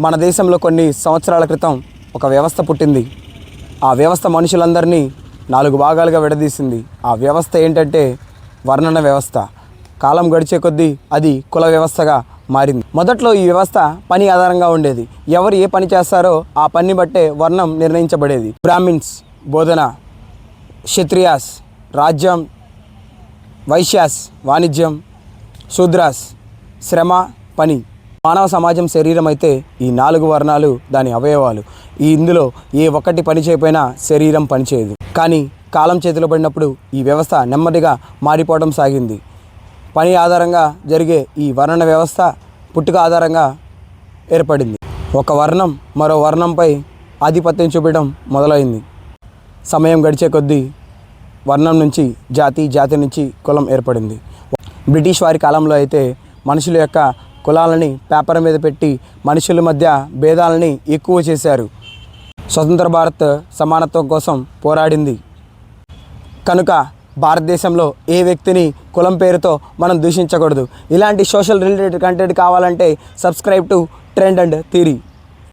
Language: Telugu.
మన దేశంలో కొన్ని సంవత్సరాల క్రితం ఒక వ్యవస్థ పుట్టింది. ఆ వ్యవస్థ మనుషులందరినీ 4 భాగాలుగా విడదీసింది. ఆ వ్యవస్థ ఏంటంటే వర్ణన వ్యవస్థ. కాలం గడిచే కొద్దీ అది కుల వ్యవస్థగా మారింది. మొదట్లో ఈ వ్యవస్థ పని ఆధారంగా ఉండేది. ఎవరు ఏ పని చేస్తారో ఆ పని బట్టే వర్ణం నిర్ణయించబడేది. బ్రాహ్మిన్స్ బోధన, క్షత్రియాస్ రాజ్యం, వైశ్యాస్ వాణిజ్యం, శూద్రాస్ శ్రమ పని. మానవ సమాజం శరీరం అయితే ఈ 4 వర్ణాలు దాని అవయవాలు. ఇందులో ఏ ఒక్కటి పని చేయకపోయినా శరీరం పనిచేయదు. కానీ కాలం చేతిలో పడినప్పుడు ఈ వ్యవస్థ నెమ్మదిగా మారిపోవడం సాగింది. పని ఆధారంగా జరిగే ఈ వర్ణన వ్యవస్థ పుట్టుక ఆధారంగా ఏర్పడింది. ఒక వర్ణం మరో వర్ణంపై ఆధిపత్యం చూపడం మొదలైంది. సమయం గడిచే కొద్దీ వర్ణం నుంచి జాతి, జాతి నుంచి కులం ఏర్పడింది. బ్రిటిష్ వారి కాలంలో అయితే మనుషుల యొక్క కులాలని పేపర్ మీద పెట్టి మనుషుల మధ్య భేదాలని ఎక్కువ చేశారు. స్వతంత్ర భారత్ సమానత్వం కోసం పోరాడింది. కనుక భారతదేశంలో ఏ వ్యక్తిని కులం పేరుతో మనం దూషించకూడదు. ఇలాంటి సోషల్ రిలేటెడ్ కంటెంట్ కావాలంటే subscribe to trend and theory.